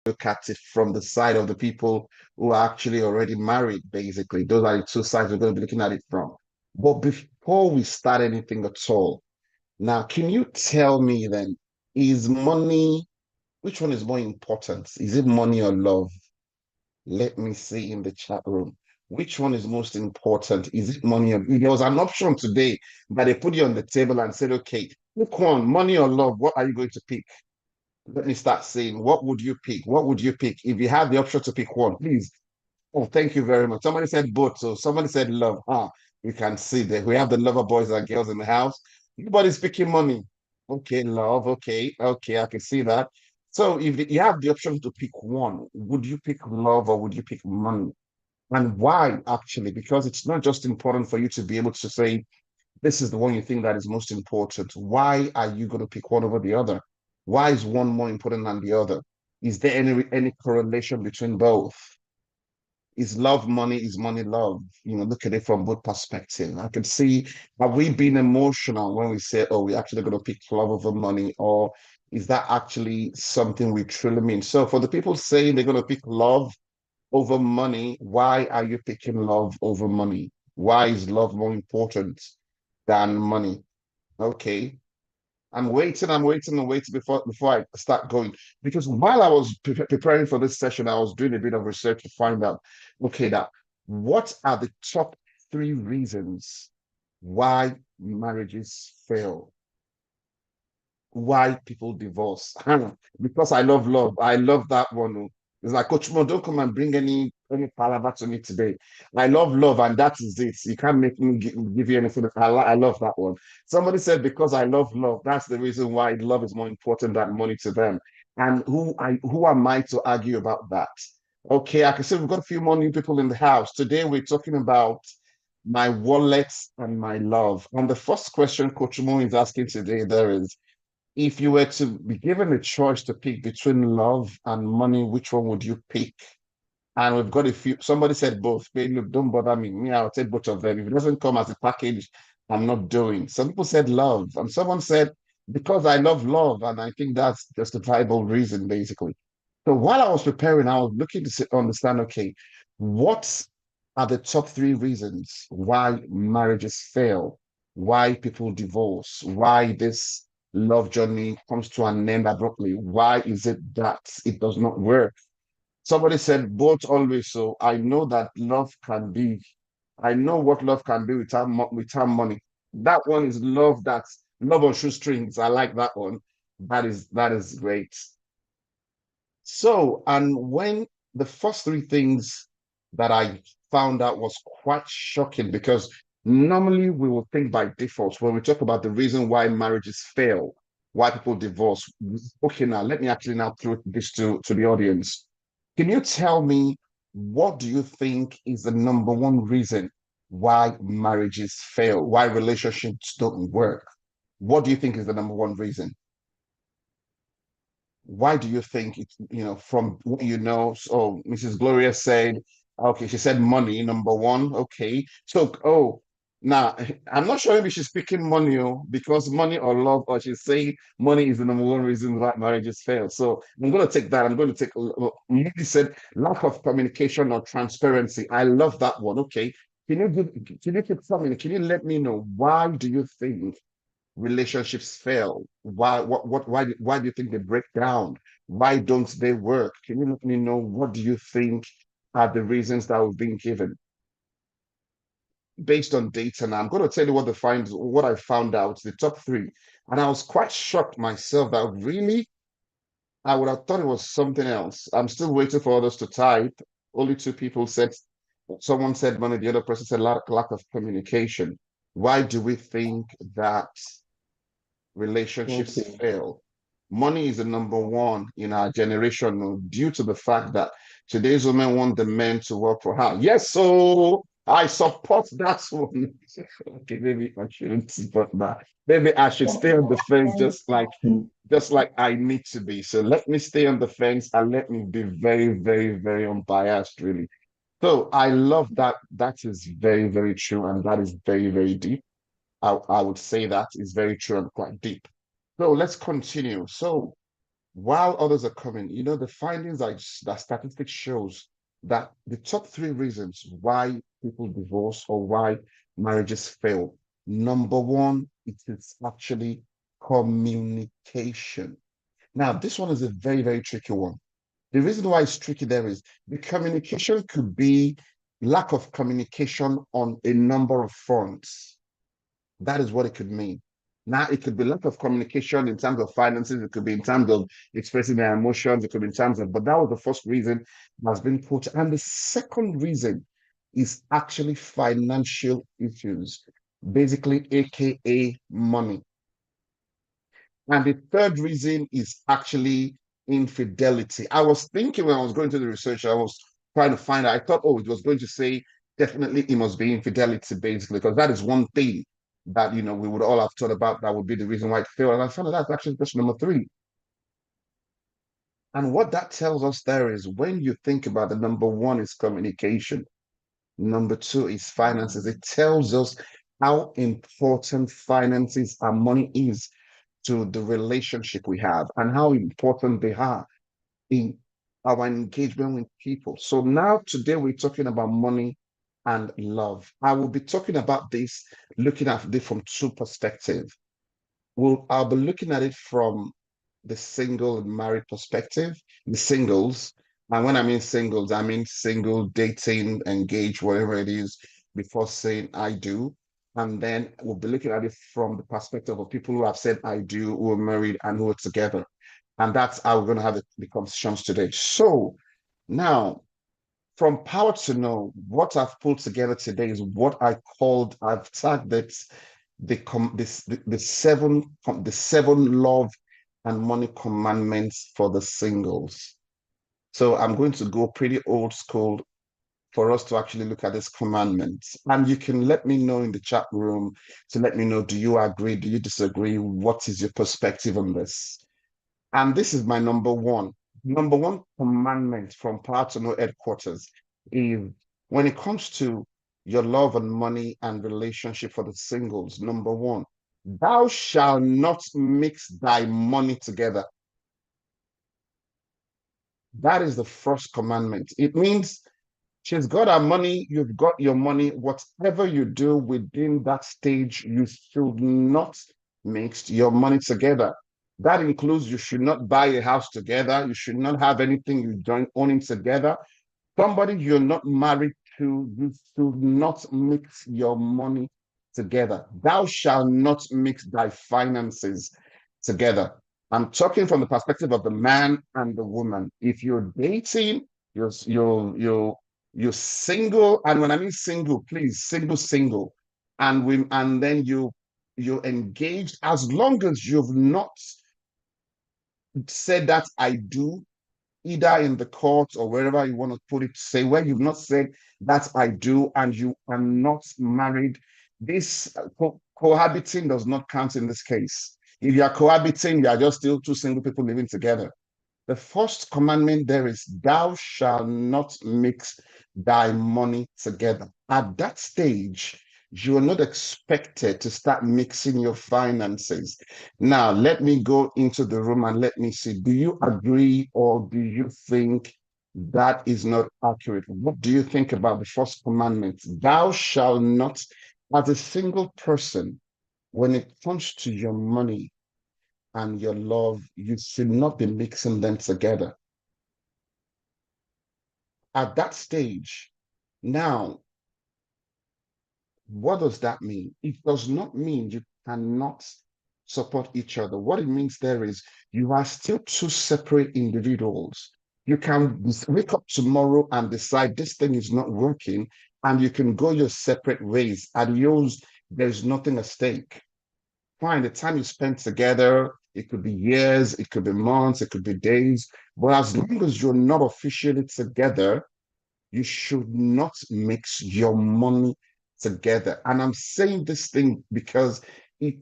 look at it from the side of the people who are actually already married, basically. Those are the two sides we're going to be looking at it from. But before we start anything at all, now, can you tell me then, is money, which one is more important? Is it money or love? Let me see in the chat room. Which one is most important? Is it money or there was an option today that they put you on the table and said, okay, pick one, money or love, what are you going to pick? Let me start saying, what would you pick? What would you pick? If you have the option to pick one, please. Oh, thank you very much. Somebody said both. So somebody said love. You can see that we have the lover boys and girls in the house. Everybody's picking money. Okay, love. Okay, okay, I can see that. So if you have the option to pick one, would you pick love or would you pick money? And why actually? Because it's not just important for you to be able to say, this is the one you think that is most important. Why are you going to pick one over the other? Why is one more important than the other? Is there any correlation between both? Is love money? Is money love? Look at it from both perspectives. I can see, have we been emotional when we say, oh, we're actually going to pick love over money? Or is that actually something we truly mean? So for the people saying they're going to pick love over money, why are you picking love over money? Why is love more important than money? Okay. I'm waiting before I start going. Because while I was preparing for this session, I was doing a bit of research to find out, okay, now, what are the top three reasons why marriages fail? Why people divorce? Because I love love. I love that one. Oh. It's like, Coach Mo, don't come and bring any palaver to me today. I love love, and that is it. You can't make me give you anything. I love that one. Somebody said, because I love love, that's the reason why love is more important than money to them. And who am I to argue about that? Okay, I can see we've got a few more new people in the house. Today we're talking about my wallet and my love. And the first question Coach Mo is asking today there is, if you were to be given a choice to pick between love and money, which one would you pick? And we've got a few. Somebody said both. Hey, look, don't bother me. Me, I'll take both of them. If it doesn't come as a package, I'm not doing. Some people said love, and someone said because I love love, and I think that's just a viable reason, basically. So while I was preparing, I was looking to understand. Okay, what are the top three reasons why marriages fail? Why people divorce? Why this love journey comes to an end abruptly? Why is it that it does not work? Somebody said both always. So I know that love can be, I know what love can be without money. That one is love that's love on shoestrings. I like that one. That is great. So, and when the first three things that I found out was quite shocking because normally we will think by default when we talk about the reason why marriages fail, why people divorce. Okay, now let me actually now throw this to the audience. Can you tell me what do you think is the number one reason why marriages fail, why relationships don't work? What do you think is the number one reason? Why do you think it, from what you know? So Mrs. Gloria said, okay, she said money, number one. Okay. So, oh, now I'm not sure if she's picking money because money or love, or she's saying money is the number one reason why marriages fail. So I'm going to take that. I'm going to take, Maybe said lack of communication or transparency. I love that one. Okay. Can you keep something? Can you let me know why do you think relationships fail? Why do you think they break down? Why don't they work? Can you let me know what do you think are the reasons that we've been given based on data? Now I'm going to tell you what I found out, the top three. And I was quite shocked myself that really I would have thought it was something else. I'm still waiting for others to type. Only two people said, someone said money, the other person said lack of communication. Why do we think that relationships Okay. fail? Money is the number one in our generation due to the fact that today's women want the men to work for her. Yes, so I support that one. Okay, maybe I shouldn't support that. Maybe I should stay on the fence just like I need to be. So let me stay on the fence and let me be very, very, very unbiased, really. So I love that. That is very, very true. And that is very, very deep. I would say that is very true and quite deep. So let's continue. So while others are coming. You know, the findings that statistics shows that the top three reasons why people divorce or why marriages fail. Number one, it is actually communication. Now, this one is a very, very tricky one. The reason why it's tricky there is the communication could be lack of communication on a number of fronts. That is what it could mean. Now, it could be lack of communication in terms of finances. It could be in terms of expressing their emotions. It could be in terms of, but that was the first reason that's been put. And the second reason is actually financial issues, basically, AKA money. And the third reason is actually infidelity. I was thinking when I was going to the research, I was trying to find out, I thought, oh, it was going to say definitely it must be infidelity, basically, because that is one thing that we would all have thought about that would be the reason why it failed. And I found out that's actually question number three. And what that tells us there is when you think about the number one is communication, number two is finances. It tells us how important finances and money is to the relationship we have and how important they are in our engagement with people. So now today we're talking about money and love. I will be talking about this, looking at it from two perspectives. I'll be looking at it from the single and married perspective, the singles. And when I mean singles, I mean single, dating, engaged, whatever it is, before saying I do. And then we'll be looking at it from the perspective of people who have said I do, who are married and who are together. And that's how we're going to have the conversations today. So now, from power to know, what I've pulled together today is what I've tagged it the seven love and money commandments for the singles. So I'm going to go pretty old school for us to actually look at this commandment. And you can let me know in the chat room to let me know, do you agree? Do you disagree? What is your perspective on this? And this is my number one. Number one commandment from Power to Know headquarters is when it comes to your love and money and relationship for the singles, number one, thou shalt not mix thy money together. That is the first commandment. It means she's got her money, you've got your money. Whatever you do within that stage, you should not mix your money together. That includes you should not buy a house together. You should not have anything you join owning together. Somebody you're not married to, you should not mix your money together. Thou shalt not mix thy finances together. I'm talking from the perspective of the man and the woman. If you're dating, you're single, and when I mean single, please single, and then you're engaged. As long as you've not said that I do, either in the court or wherever you want to put it, say where you've not said that I do, and you are not married, this cohabiting does not count in this case. If you are cohabiting, you are just still two single people living together. The first commandment there is, thou shalt not mix thy money together. At that stage, you are not expected to start mixing your finances. Now, let me go into the room and let me see. Do you agree or do you think that is not accurate? What do you think about the first commandment? Thou shalt not, as a single person, when it comes to your money, and your love, you should not be mixing them together. At that stage, now, what does that mean? It does not mean you cannot support each other. What it means there is you are still two separate individuals. You can wake up tomorrow and decide this thing is not working, and you can go your separate ways. Adios, there's nothing at stake. Fine, the time you spend together, it could be years, it could be months, it could be days. But as long as you're not officially together, you should not mix your money together. And I'm saying this thing because we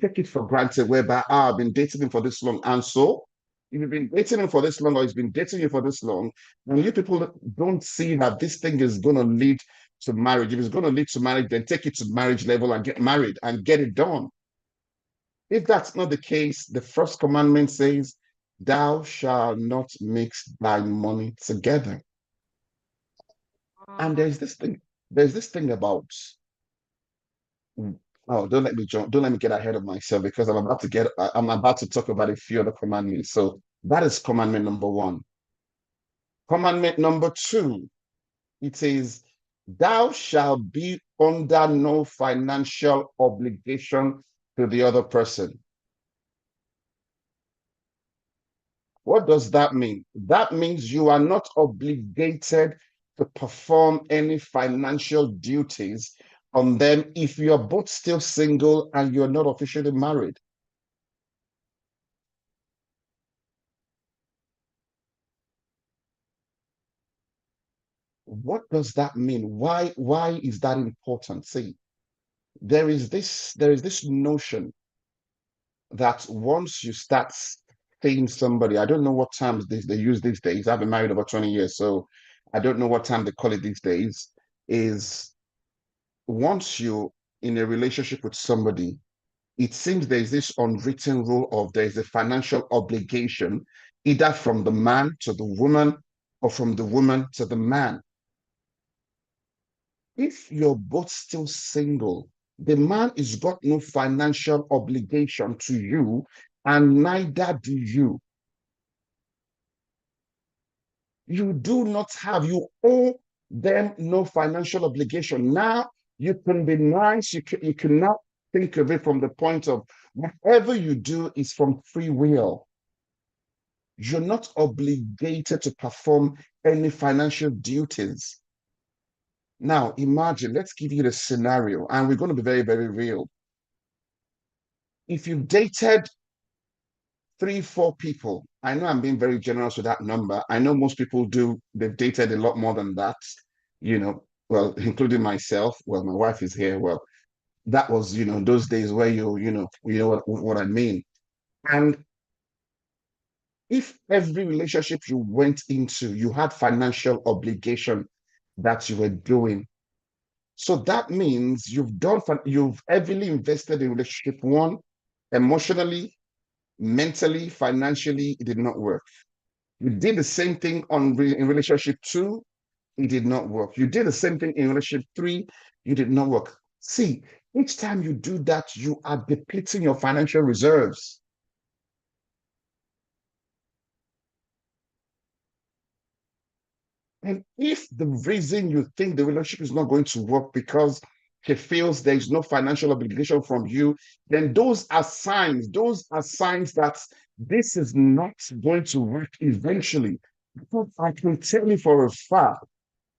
take it for granted, whereby I've been dating him for this long. And so, if you've been dating him for this long, or he's been dating you for this long, and you people don't see that this thing is going to lead to marriage. If it's going to lead to marriage, then take it to marriage level and get married and get it done. If that's not the case, the first commandment says, thou shalt not mix thy money together. And there's this thing about, oh, don't let me jump, don't let me get ahead of myself because I'm about to talk about a few other commandments. So that is commandment number one. Commandment number two, it says, thou shalt be under no financial obligation to the other person. What does that mean? That means you are not obligated to perform any financial duties on them if you're both still single and you're not officially married. What does that mean? Why is that important? See, there is this notion that once you start seeing somebody, I don't know what terms they use these days. I've been married over 20 years, so I don't know what time they call it these days, is once you're in a relationship with somebody, it seems there's this unwritten rule of there's a financial obligation, either from the man to the woman or from the woman to the man. If you're both still single, the man is got no financial obligation to you, and neither do you. You do not have, you owe them no financial obligation. Now you can be nice, you can now think of it from the point of whatever you do is from free will. You're not obligated to perform any financial duties. Now imagine, let's give you the scenario, and we're going to be very, very real. If you've dated three, four people, I know I'm being very generous with that number. I know most people do, they've dated a lot more than that, well, including myself. Well, my wife is here. Well, that was, those days where you know what I mean. And if every relationship you went into, you had financial obligation that you were doing. So that means you've heavily invested in relationship one, emotionally, mentally, financially, it did not work. You did the same thing in relationship two, it did not work. You did the same thing in relationship three, you did not work. See, each time you do that, you are depleting your financial reserves. And if the reason you think the relationship is not going to work because she feels there is no financial obligation from you, then those are signs that this is not going to work eventually. Because I can tell you for a fact,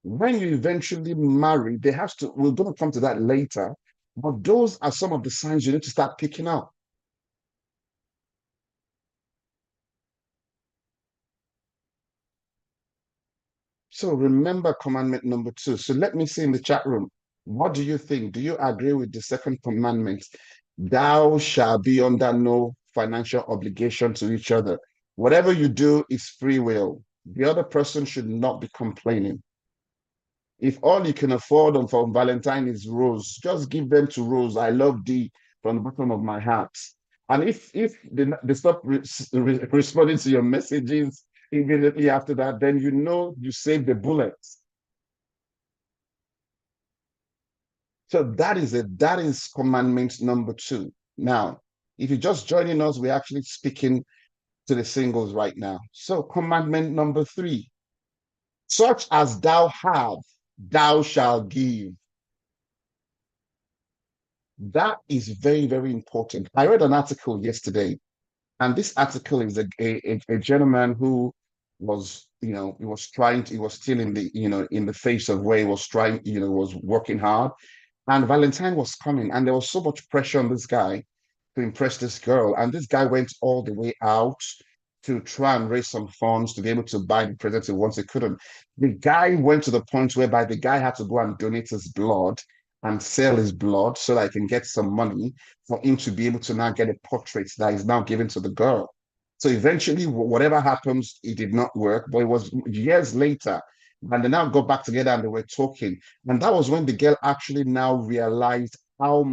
when you eventually marry, we're going to come to that later, but those are some of the signs you need to start picking up. So remember commandment number two. So let me see in the chat room, what do you think? Do you agree with the second commandment? Thou shalt be under no financial obligation to each other. Whatever you do is free will. The other person should not be complaining. If all you can afford on for Valentine is rose, just give them to Rose. I love thee from the bottom of my heart. And if they stop responding to your messages immediately after that, then you know you saved the bullet. So that is it. That is commandment number two. Now, if you're just joining us, we're actually speaking to the singles right now. So commandment number three, such as thou have, thou shalt give. That is very, very important. I read an article yesterday, and this article is a gentleman who was, he was still in the face of where he was trying, was working hard. And Valentine was coming, and there was so much pressure on this guy to impress this girl. And this guy went all the way out to try and raise some funds to be able to buy the present he wants. He couldn't. The guy went to the point whereby the guy had to go and donate his blood and sell his blood so that he can get some money for him to be able to now get a portrait that is now given to the girl. So eventually, whatever happens, it did not work. But it was years later, and they now got back together and they were talking. And that was when the girl actually now realized how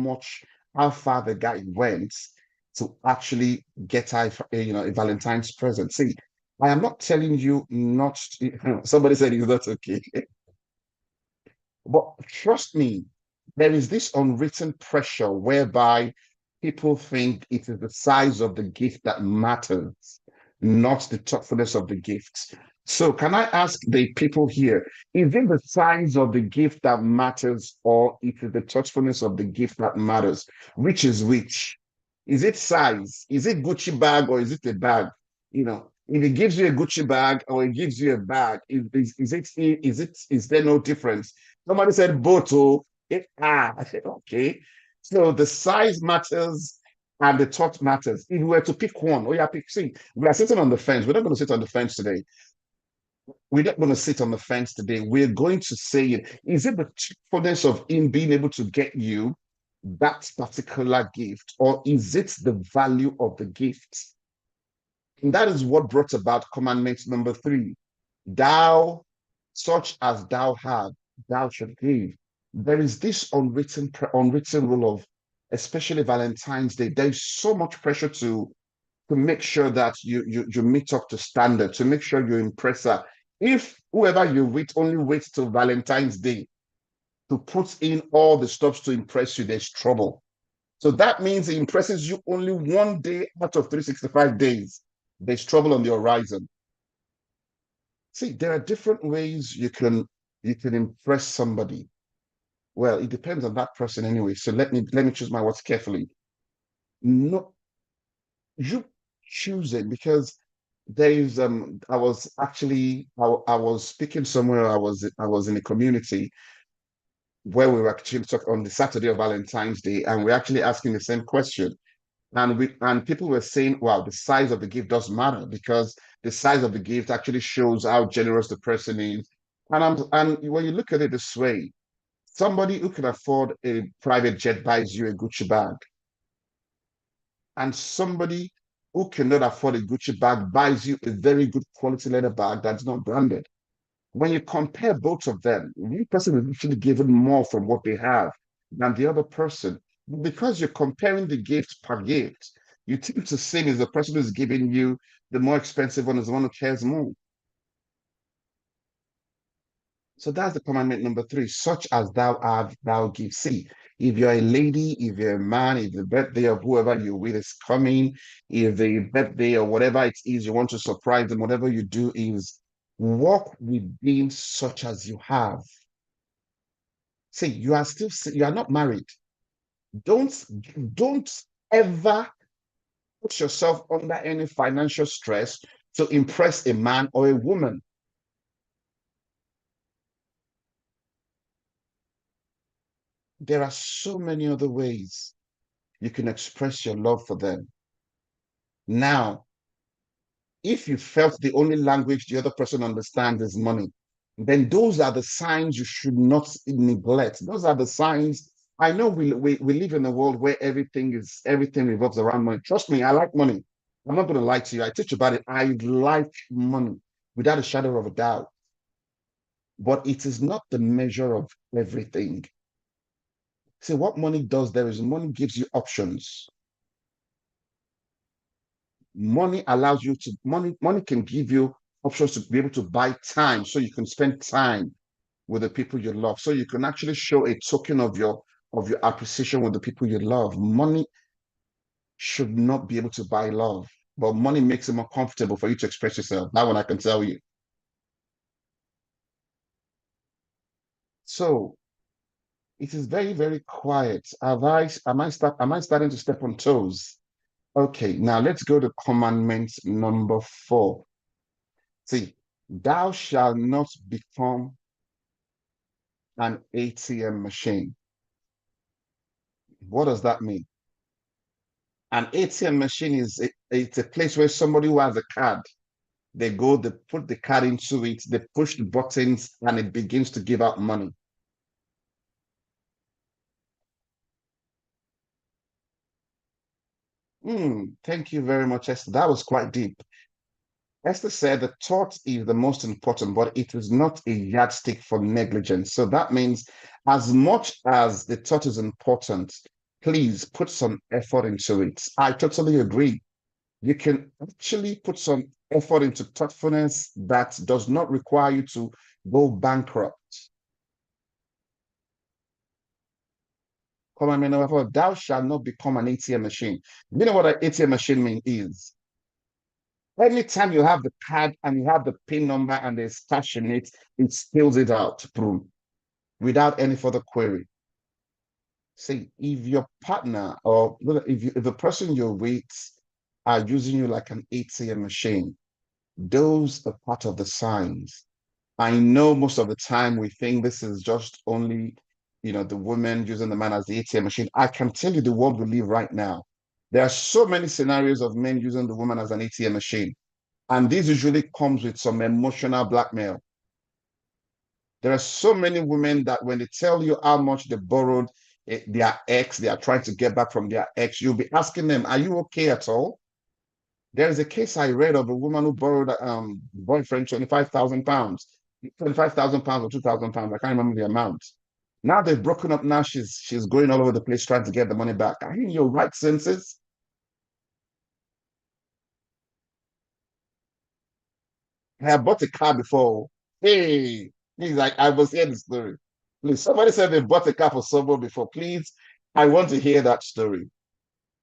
far the guy went to actually get a Valentine's present. See, I am not telling you not. Somebody said it's not okay, but trust me, there is this unwritten pressure whereby people think it is the size of the gift that matters, not the thoughtfulness of the gift. So, can I ask the people here, is it the size of the gift that matters, or is it the thoughtfulness of the gift that matters? Which is which? Is it size? Is it Gucci bag or is it a bag? If it gives you a Gucci bag or it gives you a bag, is there no difference? Somebody said both. Oh, I said, okay. So the size matters and the thought matters. If we were to pick one, oh yeah, pick. See, we are sitting on the fence. We're not going to sit on the fence today. We're not going to sit on the fence today. We're going to say it. Is it the cheerfulness of him being able to get you that particular gift, or is it the value of the gift? And that is what brought about commandment number 3. Thou, such as thou have, thou shalt give. There is this unwritten rule of, especially Valentine's Day. There's so much pressure to make sure that you meet up to standard, to make sure you impress her. If whoever you with only waits till Valentine's Day to put in all the stops to impress you, there's trouble. So that means it impresses you only one day out of 365 days. There's trouble on the horizon. See, there are different ways you can impress somebody. Well, it depends on that person anyway. So let me choose my words carefully. No, you choose it because there is I was speaking somewhere. I was in a community where we were actually talking on the Saturday of Valentine's Day, and we're actually asking the same question. And people were saying, wow, the size of the gift does matter because the size of the gift actually shows how generous the person is. And when you look at it this way, somebody who can afford a private jet buys you a Gucci bag, and somebody who cannot afford a Gucci bag buys you a very good quality leather bag that's not branded. When you compare both of them, one person is actually given more from what they have than the other person. Because you're comparing the gift per gift, you tend to think is the person who's giving you the more expensive one is the one who cares more. So that's the commandment number 3, such as thou art, thou give. See, if you're a lady, if you're a man, if the birthday of whoever you're with is coming, if the birthday or whatever it is, you want to surprise them, whatever you do is walk within such as you have. See, you are not married. Don't, don't ever put yourself under any financial stress to impress a man or a woman. There are so many other ways you can express your love for them. Now, if you felt the only language the other person understands is money, then those are the signs you should not neglect. Those are the signs. I know we live in a world where everything revolves around money. Trust me, I like money. I'm not going to lie to you. I teach about it. I like money without a shadow of a doubt. But it is not the measure of everything. See, what money does there is money gives you options. Money can give you options to be able to buy time so you can spend time with the people you love. So you can actually show a token of your appreciation with the people you love. Money should not be able to buy love, but money makes it more comfortable for you to express yourself. That one I can tell you. So it is very, very quiet. Am I starting to step on toes? Okay, now let's go to commandment number 4. See, thou shalt not become an ATM machine. What does that mean? An ATM machine it's a place where somebody who has a card, they put the card into it, they push the buttons, and it begins to give out money. Thank you very much, Esther. That was quite deep. Esther said the thought is the most important, but it is not a yardstick for negligence. So that means as much as the thought is important, please put some effort into it. I totally agree. You can actually put some effort into thoughtfulness that does not require you to go bankrupt. Come, thou shalt not become an ATM machine. You know what an ATM machine mean is? Anytime you have the card and you have the PIN number and there's cash in it, it spills it out, boom, without any further query. See, if your partner or if the person you're with are using you like an ATM machine, those are part of the signs. I know most of the time we think this is just only, the woman using the man as the ATM machine. I can tell you the world we live right now. There are so many scenarios of men using the woman as an ATM machine. And this usually comes with some emotional blackmail. There are so many women that when they tell you how much they borrowed their ex, they are trying to get back from their ex, you'll be asking them, are you okay at all? There is a case I read of a woman who borrowed boyfriend 25,000 pounds, 25,000 pounds or 2,000 pounds. I can't remember the amount. Now they've broken up. Now she's going all over the place trying to get the money back. Are you in your right senses? I have bought a car before. Hey, he's like, I was hearing the story. Please, somebody said they bought a car for someone before. Please, I want to hear that story.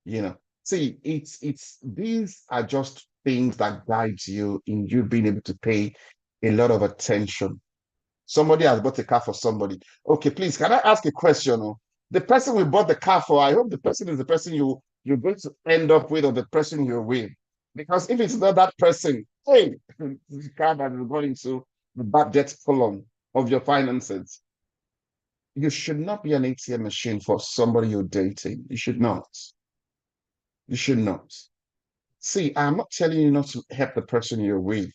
You know, see, it's these are just things that guide you in you being able to pay a lot of attention. Somebody has bought a car for somebody. Okay, please, can I ask a question? Oh? The person we bought the car for, I hope the person is the person you're going to end up with or the person you're with. Because if it's not that person, hey, the car that is going into the bad debt column of your finances. You should not be an ATM machine for somebody you're dating. You should not. You should not. See, I'm not telling you not to help the person you're with,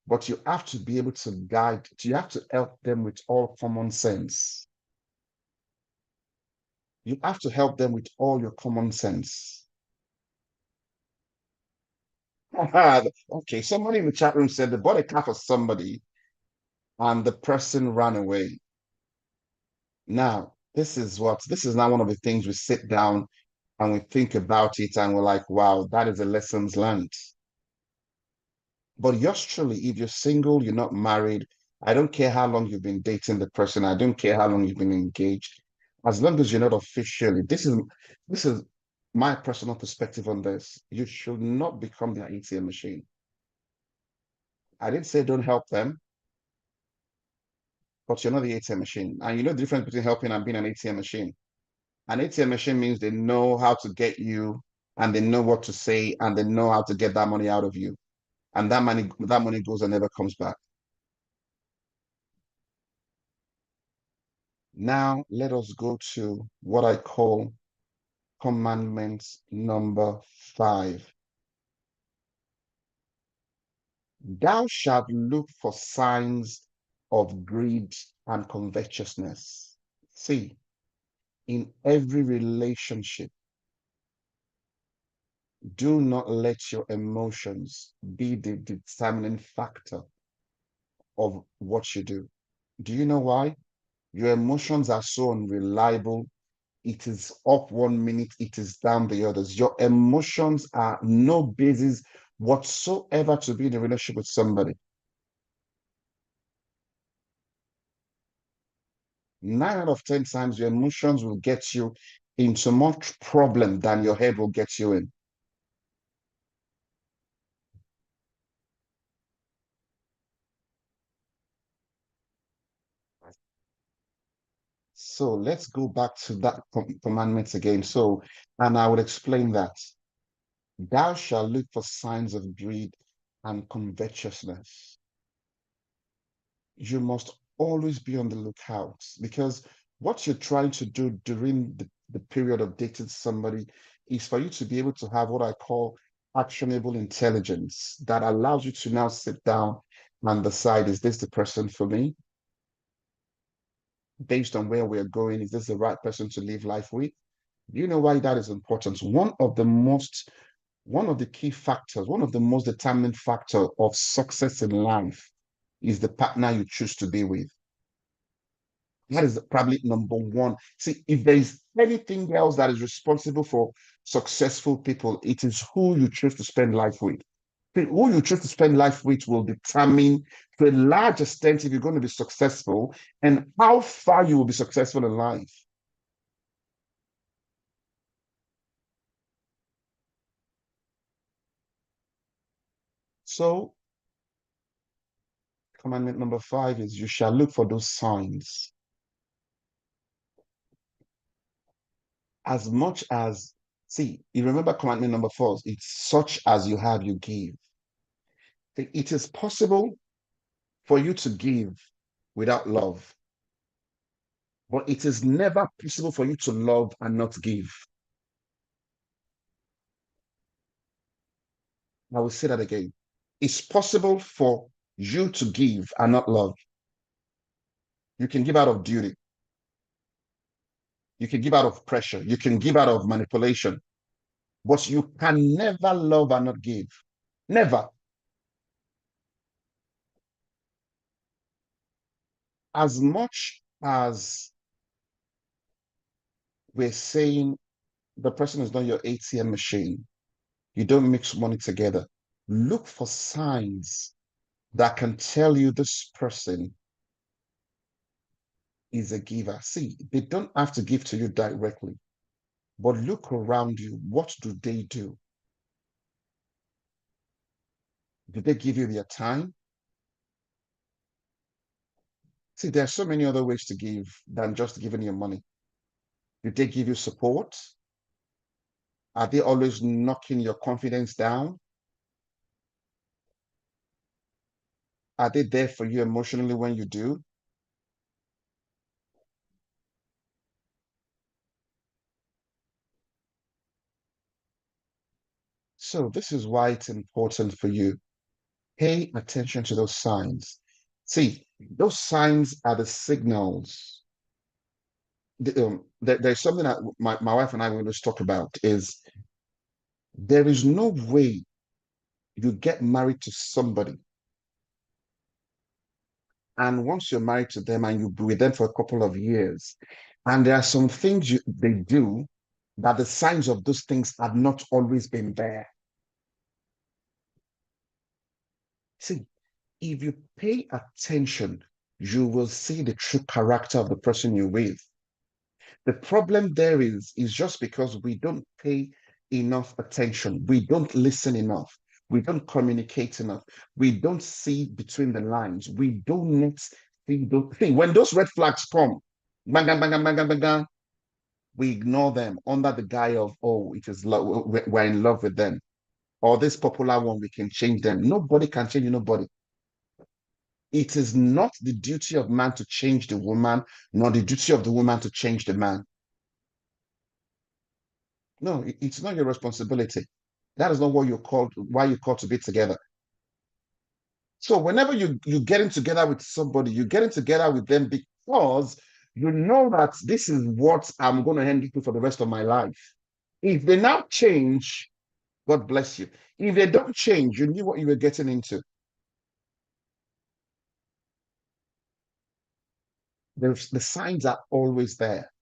but you have to be able to guide, you have to help them with all common sense. You have to help them with all your common sense. Okay, somebody in the chat room said they bought a car for somebody and the person ran away. Now, this is now one of the things we sit down and we think about it and we're like, wow, that is a lessons learned. But yours truly, if you're single, you're not married, I don't care how long you've been dating the person, I don't care how long you've been engaged, as long as you're not officially, this is my personal perspective on this. You should not become their ATM machine. I didn't say don't help them, but you're not the ATM machine. And you know the difference between helping and being an ATM machine. An ATM machine means they know how to get you and they know what to say and they know how to get that money out of you. And that money goes and never comes back. Now let us go to what I call commandment number 5. Thou shalt look for signs of greed and covetousness. See, in every relationship, do not let your emotions be the determining factor of what you do. Do you know why? Your emotions are so unreliable. It is up one minute, it is down the others. Your emotions are no basis whatsoever to be in a relationship with somebody. 9 out of 10 times, your emotions will get you into much problem than your head will get you in. So let's go back to that commandment again. So, and I would explain that. Thou shalt look for signs of greed and covetousness. You must always be on the lookout because what you're trying to do during the period of dating somebody is for you to be able to have what I call actionable intelligence that allows you to now sit down and decide, is this the person for me? Based on where we're going, is this the right person to live life with? Do you know why that is important? One of the key factors, one of the most determining factor of success in life is the partner you choose to be with. That is probably number one. See, if there is anything else that is responsible for successful people, it is who you choose to spend life with. Who you choose to spend life with will determine to a large extent if you're going to be successful and how far you will be successful in life. So, commandment number 5 is you shall look for those signs. As much as, see, you remember commandment number 4, it's such as you have, you give. It is possible for you to give without love, but it is never possible for you to love and not give. I will say that again. It's possible for you to give and not love. You can give out of duty. You can give out of pressure. You can give out of manipulation, but you can never love and not give. Never. As much as we're saying the person is not your ATM machine, you don't mix money together. Look for signs that can tell you this person is a giver. See, they don't have to give to you directly, but look around you. What do they do? Do they give you their time? See, there are so many other ways to give than just giving your money. Do they give you support? Are they always knocking your confidence down? Are they there for you emotionally when you do? So this is why it's important for you. Pay attention to those signs. See, those signs are the signals. There's something that my wife and I will always talk about is there is no way you get married to somebody and once you're married to them and you'll be with them for a couple of years, and there are some things they do that the signs of those things have not always been there. See, if you pay attention, you will see the true character of the person you're with. The problem there is just because we don't pay enough attention. We don't listen enough. We don't communicate enough. We don't see between the lines. We don't see those things. When those red flags come, bang, bang, bang, bang, bang, bang, we ignore them under the guise of, oh, it is love. We're in love with them. Or this popular one, we can change them. Nobody can change nobody. It is not the duty of man to change the woman, nor the duty of the woman to change the man. No, it's not your responsibility. That is not what you're called, why you're called to be together. So whenever you getting together with somebody, you're getting together with them because you know that this is what I'm going to handle for the rest of my life. If they now change, God bless you. If they don't change, you knew what you were getting into. The signs are always there.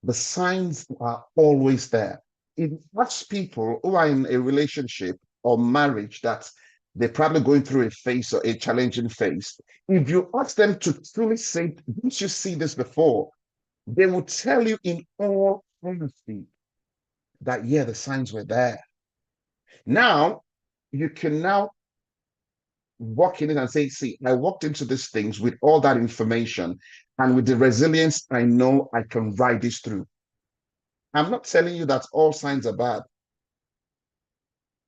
The signs are always there. It much people who are in a relationship or marriage that they're probably going through a phase or a challenging phase. If you ask them to truly say, didn't you see this before? They will tell you in all honesty that, yeah, the signs were there. Now, you can now walk in it and say, see, I walked into these things with all that information and with the resilience, I know I can ride this through. I'm not telling you that all signs are bad.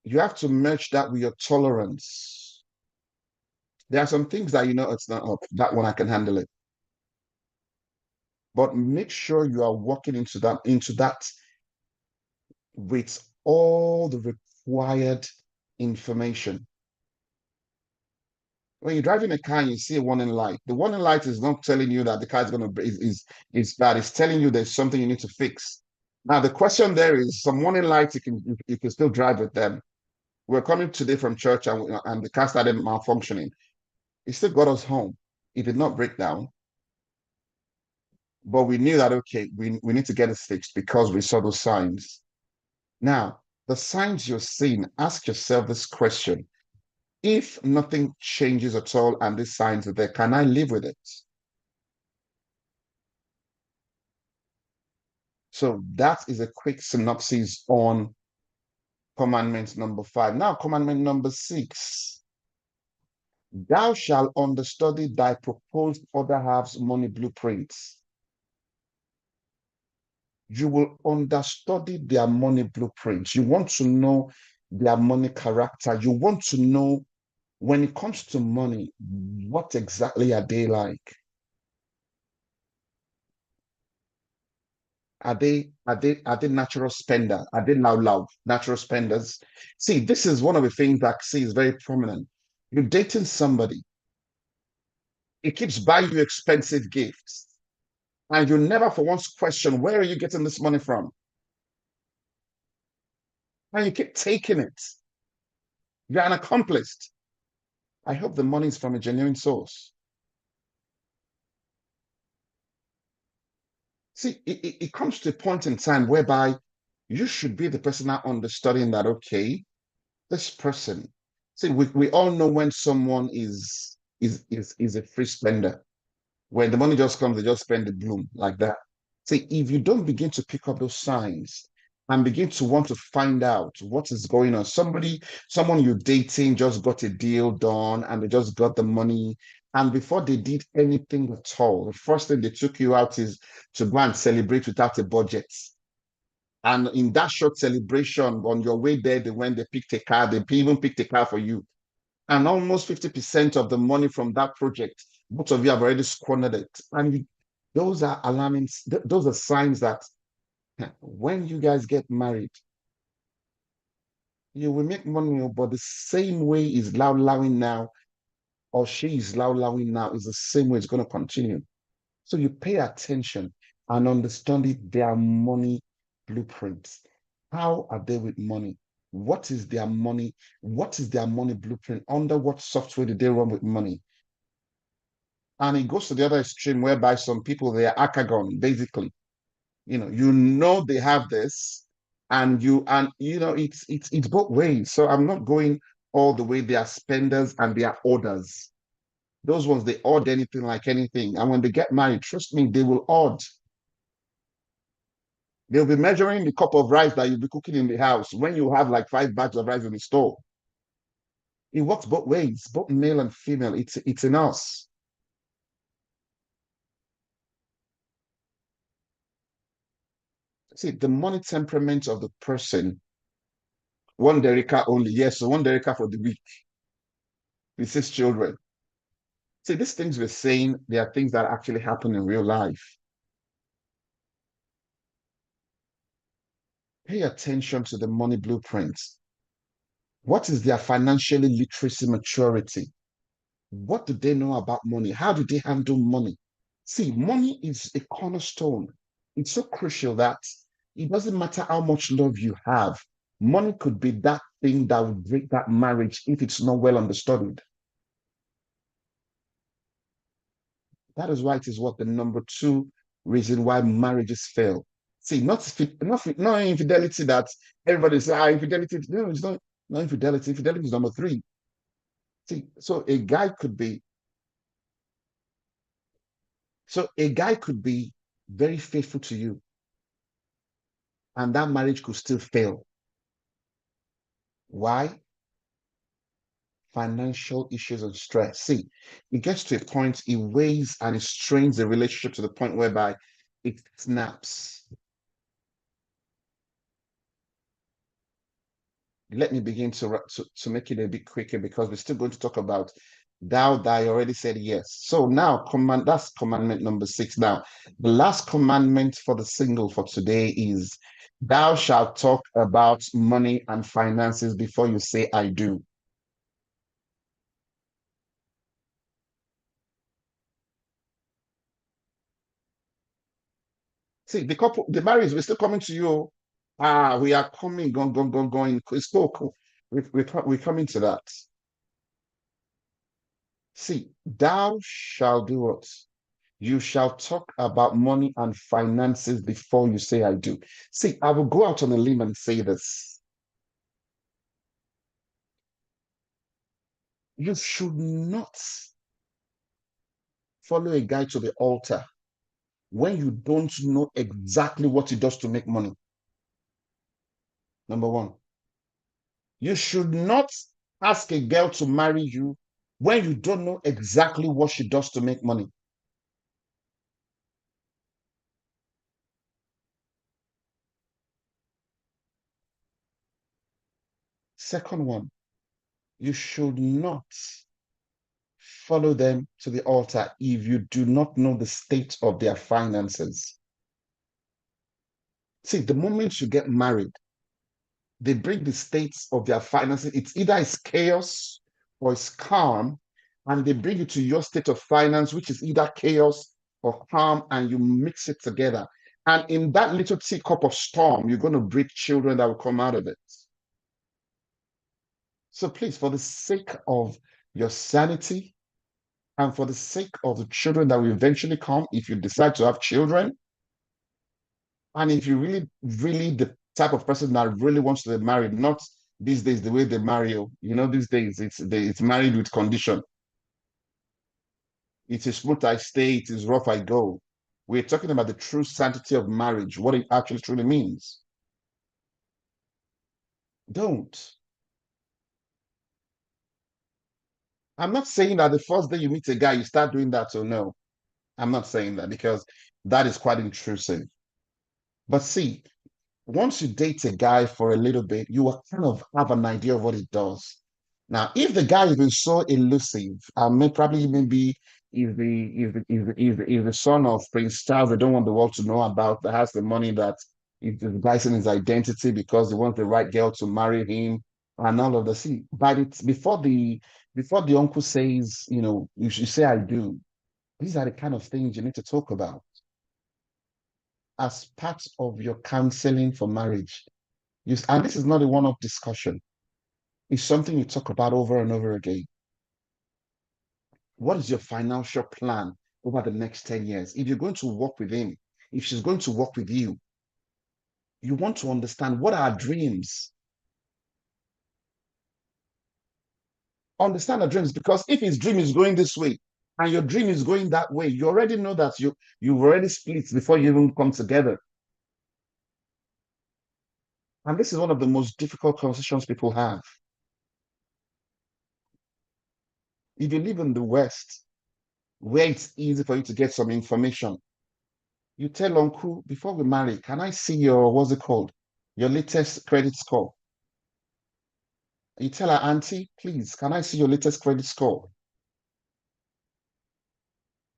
You have to merge that with your tolerance. There are some things that you know it's not up. That one I can handle it. But make sure you are walking into that with all the required information. When you're driving a car and you see a warning light, the warning light is not telling you that the car is going to is bad. It's telling you there's something you need to fix. Now the question there is some warning lights you can still drive with them. We're coming today from church and the car started malfunctioning. It still got us home. It did not break down. But we knew that, okay, we need to get it fixed because we saw those signs. Now, the signs you're seeing, ask yourself this question. If nothing changes at all and these signs are there, can I live with it? So that is a quick synopsis on commandment number 5. Now, commandment number 6. Thou shalt understudy thy proposed other half's money blueprints. You will understudy their money blueprints. You want to know their money character. You want to know when it comes to money, what exactly are they like? Are they natural spender? Are they loud natural spenders? See, this is one of the things that I see is very prominent. You're dating somebody, it keeps buying you expensive gifts, and you never for once question where are you getting this money from? And you keep taking it. You're an accomplice. I hope the money is from a genuine source. See, it comes to a point in time whereby you should be the person now understanding that, okay, this person, see, we all know when someone is a free spender. When the money just comes, they just spend the bloom like that. See, if you don't begin to pick up those signs and begin to want to find out what is going on, someone you're dating just got a deal done and they just got the money. And before they did anything at all, the first thing they took you out is to go and celebrate without a budget. And in that short celebration, on your way there, they picked a car, they even picked a car for you. And almost 50% of the money from that project, both of you have already squandered it. And those are alarming, those are signs that when you guys get married, you will make money, but the same way is lowing now, or she is lowing now, is the same way it's going to continue. So you pay attention and understand their money blueprints. How are they with money? What is their money? What is their money blueprint? Under what software do they run with money? And it goes to the other extreme whereby some people they are akagon, basically. You know they have this, and it's both ways. So I'm not going all the way. They are spenders and they are orders. Those ones they order anything like anything. And when they get married, trust me, they will order. They'll be measuring the cup of rice that you'll be cooking in the house when you have like 5 bags of rice in the store. It works both ways, both male and female. It's in us. See, the money temperament of the person, one Derica only. Yes, so one Derica for the week with 6 children. See, these things we're saying, they are things that actually happen in real life. Pay attention to the money blueprints. What is their financially literacy maturity? What do they know about money? How do they handle money? See, money is a cornerstone. It's so crucial that it doesn't matter how much love you have. Money could be that thing that would break that marriage if it's not well understood. That is why it is what the number 2 reason why marriages fail. See, not infidelity that everybody says, infidelity. No, it's not infidelity. Infidelity is number 3. See, so a guy could be very faithful to you, and that marriage could still fail. Why? Financial issues and stress. See, it gets to a point, it weighs and it strains the relationship to the point whereby it snaps. Let me begin to make it a bit quicker because we're still going to talk about thou that I already said yes. So now that's commandment number 6. Now, the last commandment for the single for today is thou shalt talk about money and finances before you say I do. See, the marriage, we're still coming to you. We are coming, going. It's cool. We're coming to that. See, thou shalt do what? You shall talk about money and finances before you say I do. See, I will go out on a limb and say this. You should not follow a guy to the altar when you don't know exactly what he does to make money. Number one, you should not ask a girl to marry you when you don't know exactly what she does to make money. Second one, you should not follow them to the altar if you do not know the state of their finances. See, the moment you get married, they bring the states of their finances. It's either it's chaos or it's calm, and they bring it to your state of finance, which is either chaos or calm, and you mix it together. And in that little teacup of storm, you're going to breed children that will come out of it. So please, for the sake of your sanity and for the sake of the children that will eventually come, if you decide to have children, and if you really the type of person that really wants to be married, not these days the way they marry you know, these days it's married with condition. It is smooth I stay, it is rough I go. We're talking about the true sanctity of marriage, what it actually truly means. Don't. I'm not saying that the first day you meet a guy, you start doing that. So no, I'm not saying that because that is quite intrusive. But see, once you date a guy for a little bit, you will kind of have an idea of what he does. Now, if the guy has been so elusive, probably maybe is the son of Prince Charles, they don't want the world to know about, that has the money that is disguising his identity because he wants the right girl to marry him and all of the see. But it's before the uncle says, you should say I do. These are the kind of things you need to talk about as part of your counseling for marriage. And this is not a one-off discussion. It's something you talk about over and over again. What is your financial plan over the next 10 years? If you're going to work with him, if she's going to work with you, you want to understand what are our dreams. Understand our dreams, because if his dream is going this way and your dream is going that way, you already know that you've already split before you even come together. And this is one of the most difficult conversations people have. If you live in the West, where it's easy for you to get some information, you tell uncle, before we marry, can I see your, what's it called? Your latest credit score. You tell her, auntie, please, can I see your latest credit score?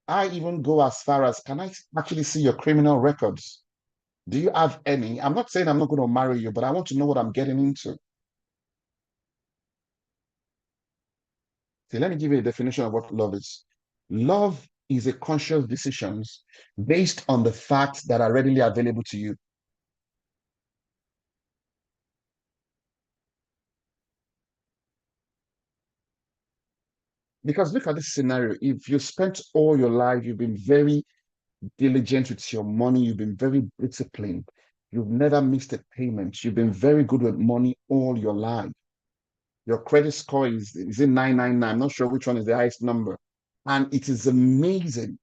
I even go as far as, can I actually see your criminal records? Do you have any? I'm not saying I'm not going to marry you, but I want to know what I'm getting into. See, let me give you a definition of what love is. Love is a conscious decision based on the facts that are readily available to you. Because look at this scenario. If you spent all your life, you've been very diligent with your money, you've been very disciplined, you've never missed a payment, you've been very good with money all your life. Your credit score is in 999. I'm not sure which one is the highest number. And it is amazing.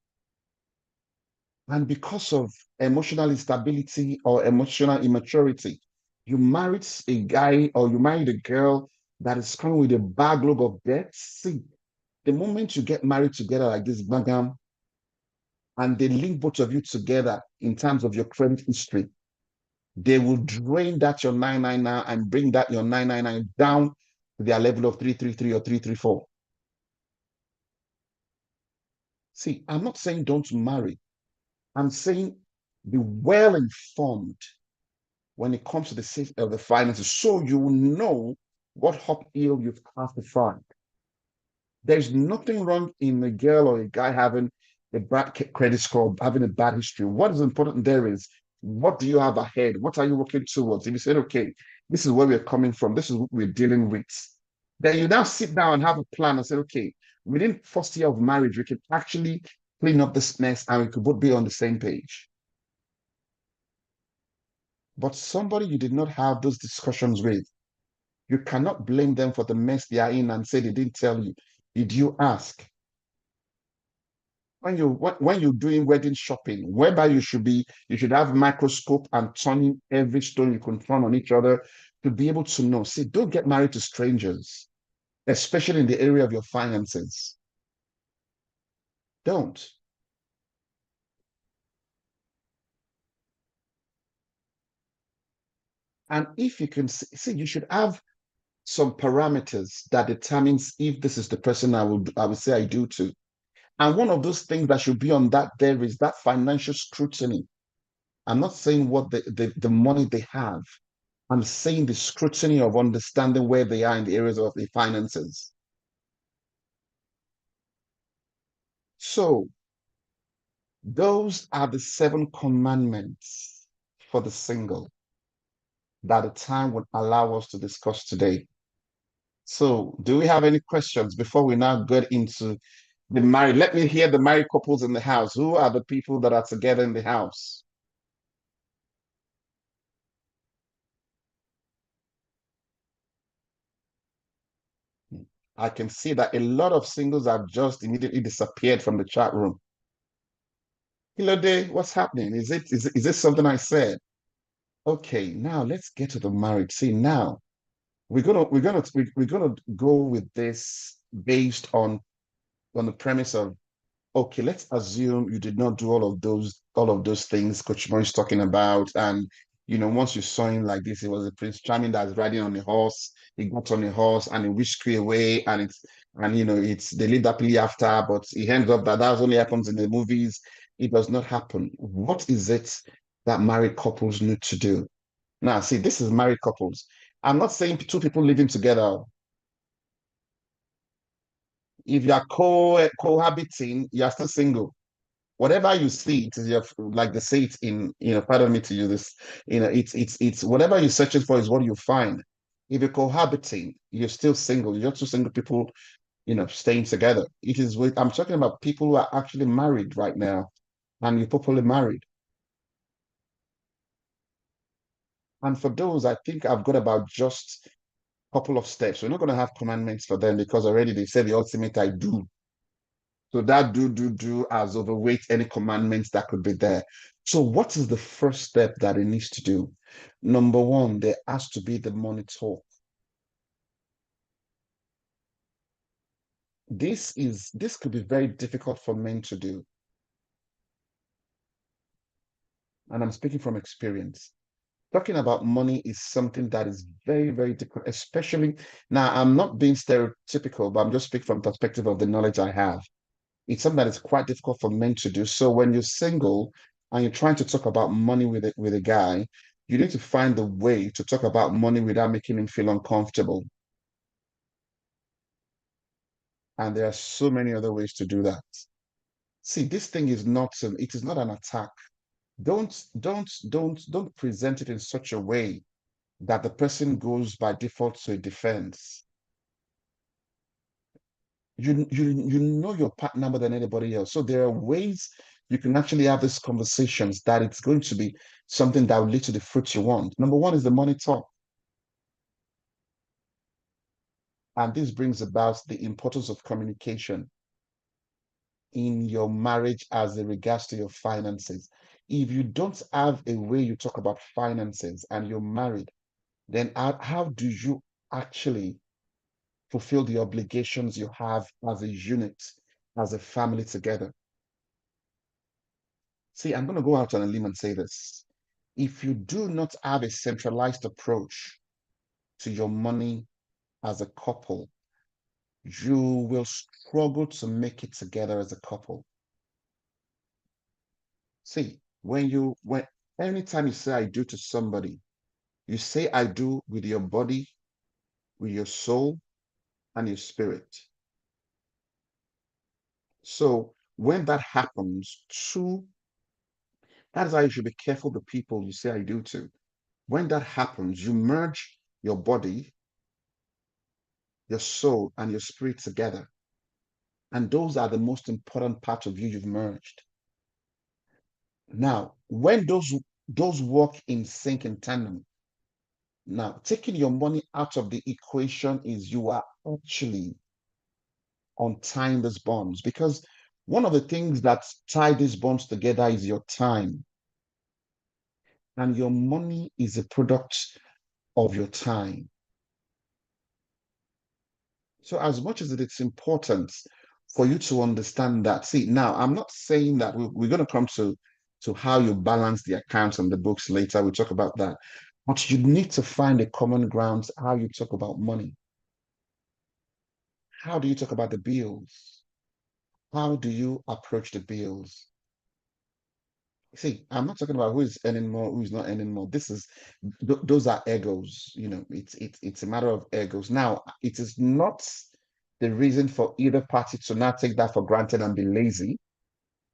And because of emotional instability or emotional immaturity, you married a guy or you married a girl that is coming with a backlog of debts. See, the moment you get married together like this, Bagam, and they link both of you together in terms of your credit history, they will drain that your 999 and bring that your 999 down to their level of 333 or 334. See, I'm not saying don't marry. I'm saying be well informed when it comes to the safety of the finances so you will know what uphill you've classified. There's nothing wrong in a girl or a guy having a bad credit score, having a bad history. What is important there is what do you have ahead? What are you working towards? If you said, okay, this is where we're coming from, this is what we're dealing with, then you now sit down and have a plan and say, okay, within first year of marriage, we can actually clean up this mess and we could both be on the same page. But somebody you did not have those discussions with, you cannot blame them for the mess they are in and say they didn't tell you. Did you ask? When you're doing wedding shopping, whereby you should have microscope and turning every stone you can turn on each other to be able to know. See, don't get married to strangers, especially in the area of your finances. Don't. And if you can see, you should have some parameters that determines if this is the person I would say I do to. And one of those things that should be on that there is that financial scrutiny. I'm not saying what the money they have. I'm saying the scrutiny of understanding where they are in the areas of the finances. So those are the seven commandments for the single that the time would allow us to discuss today. So do we have any questions before we now get into the married? Let me hear the married couples in the house. Who are the people that are together in the house? I can see that a lot of singles have just immediately disappeared from the chat room. Hello, Day, what's happening? Is this something I said? Okay, now let's get to the marriage. See, now we're gonna go with this based on the premise of okay, let's assume you did not do all of those things Coach Morris talking about, and once you saw him like this, it was a Prince Charming that's riding on a horse. He got on a horse and he whisked away, and they lived happily after, but it ends up that only happens in the movies. It does not happen. What is it that married couples need to do? Now, see, this is married couples. I'm not saying two people living together. If you are cohabiting, you are still single. Whatever you see, it is your like they say it in, pardon me to use this, it's whatever you're searching for is what you find. If you're cohabiting, you're still single. You're two single people, staying together. I'm talking about people who are actually married right now, and you're properly married. And for those, I think I've got about just couple of steps. We're not going to have commandments for them because already they said the ultimate I do. So that do has overweight any commandments that could be there. So what is the first step that it needs to do? Number one, there has to be the money talk. This could be very difficult for men to do. And I'm speaking from experience. Talking about money is something that is very, very difficult, especially now. I'm not being stereotypical, but I'm just speaking from perspective of the knowledge I have. It's something that is quite difficult for men to do. So when you're single and you're trying to talk about money with a guy, you need to find a way to talk about money without making him feel uncomfortable. And there are so many other ways to do that. See, this thing is not it is not an attack. Don't present it in such a way that the person goes by default to a defense. You know your partner more than anybody else. So there are ways you can actually have these conversations that it's going to be something that will lead to the fruit you want. Number one is the money talk. And this brings about the importance of communication in your marriage as it regards to your finances. If you don't have a way you talk about finances and you're married, then how do you actually fulfill the obligations you have as a unit, as a family together? See, I'm going to go out on a limb and say this. If you do not have a centralized approach to your money as a couple, you will struggle to make it together as a couple. See, when anytime you say I do to somebody, you say I do with your body, with your soul, and your spirit. So when that happens, that is why you should be careful the people you say I do to. When that happens, you merge your body, your soul, and your spirit together. And those are the most important parts of you you've merged. Now, when those work in sync in tandem, now taking your money out of the equation is you are actually untying these bonds, because one of the things that tie these bonds together is your time, and your money is a product of your time. So as much as it's important for you to understand that, see, now I'm not saying that we're going to come to how you balance the accounts and the books later. We talk about that. But you need to find a common ground how you talk about money. How do you talk about the bills? How do you approach the bills? See, I'm not talking about who is earning more, who's not earning more. This is those are egos. It's a matter of egos. Now, it is not the reason for either party to not take that for granted and be lazy,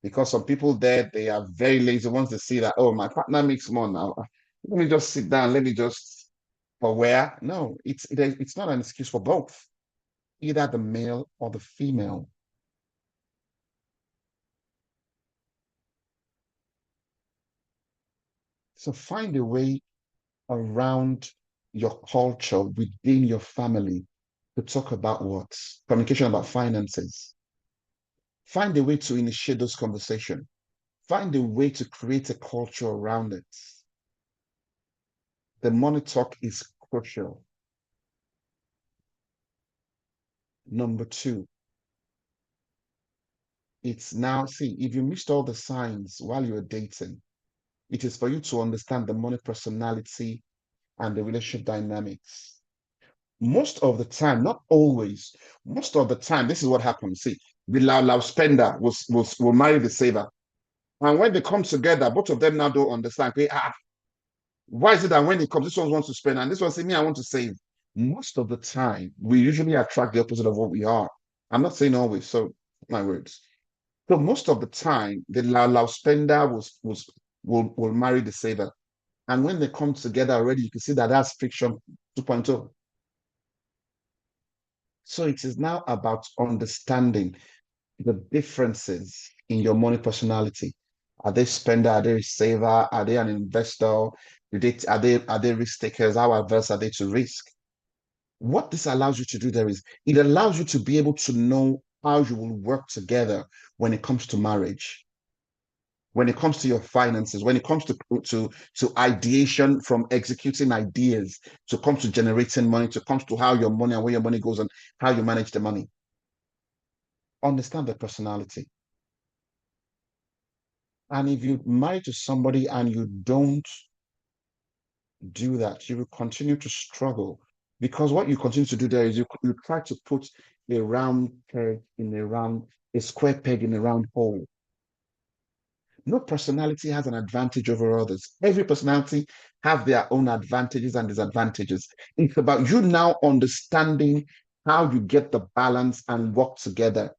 because some people there, they are very lazy once they see that, oh, my partner makes more now. Let me just sit down. Let me just for where? No, it's not an excuse for both, either the male or the female. So find a way around your culture within your family to talk about what? Communication about finances. Find a way to initiate those conversations. Find a way to create a culture around it. The money talk is crucial. Number two, it's now, see, if you missed all the signs while you were dating, it is for you to understand the money personality and the relationship dynamics. Most of the time, not always, most of the time, this is what happens. See, the loud spender will marry the saver. And when they come together, both of them now don't understand. Okay, why is it that when it comes, this one wants to spend and this one say, me, I want to save? Most of the time, we usually attract the opposite of what we are. I'm not saying always, so my words. So most of the time, the loud spender will marry the saver. And when they come together already, you can see that that's friction 2.0. So it is now about understanding the differences in your money personality. Are they spender? Are they a saver? Are they an investor? Are they risk takers? How adverse are they to risk? What this allows you to do there is it allows you to be able to know how you will work together when it comes to marriage, when it comes to your finances, when it comes to ideation from executing ideas, to come to generating money, to comes to how your money and where your money goes and how you manage the money. Understand their personality. And if you marry to somebody and you don't do that, you will continue to struggle, because what you continue to do there is you try to put a round peg in a square peg in a round hole. No personality has an advantage over others. Every personality have their own advantages and disadvantages. It's about you now understanding how you get the balance and work together.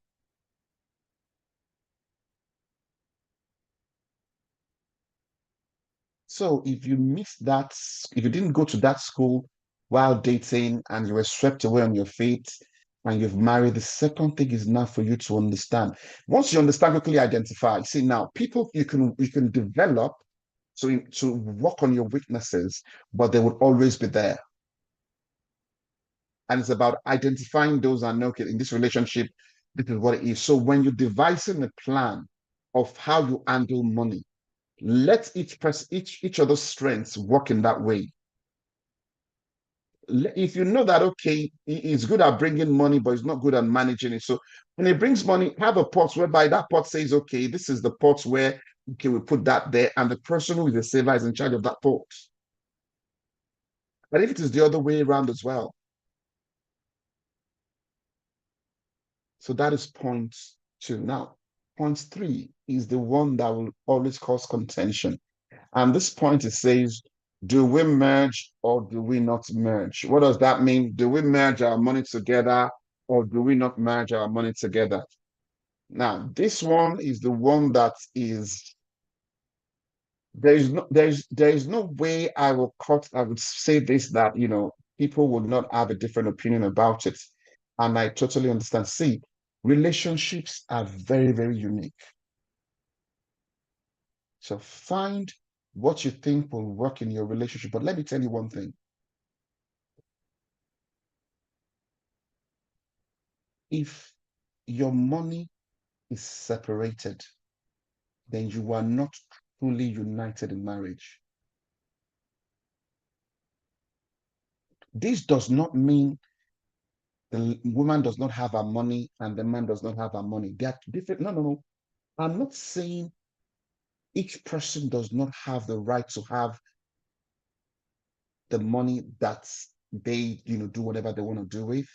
So if you missed that, if you didn't go to that school while dating and you were swept away on your feet and you've married, the second thing is now for you to understand. Once you understand, quickly identify. See, now people you can develop to work on your weaknesses, but they would always be there. And it's about identifying those and okay, in this relationship, this is what it is. So when you're devising a plan of how you handle money, let each other's strengths work in that way. If you know that okay, he's good at bringing money, but he's not good at managing it. So when he brings money, have a pot whereby that pot says, okay, this is the pot where okay, we put that there, and the person who is the saver is in charge of that pot. But if it is the other way around as well, so that is point two. Now, point three is the one that will always cause contention. And this point it says, do we merge or do we not merge? What does that mean? Do we merge our money together or do we not merge our money together? Now, this one is the one that is there is no way I would say this that people would not have a different opinion about it. And I totally understand. See, Relationships are very, very unique. So find what you think will work in your relationship. But let me tell you one thing. If your money is separated, then you are not truly united in marriage. This does not mean the woman does not have her money and the man does not have her money. They are different. No, no, no. I'm not saying each person does not have the right to have the money that they, do whatever they want to do with.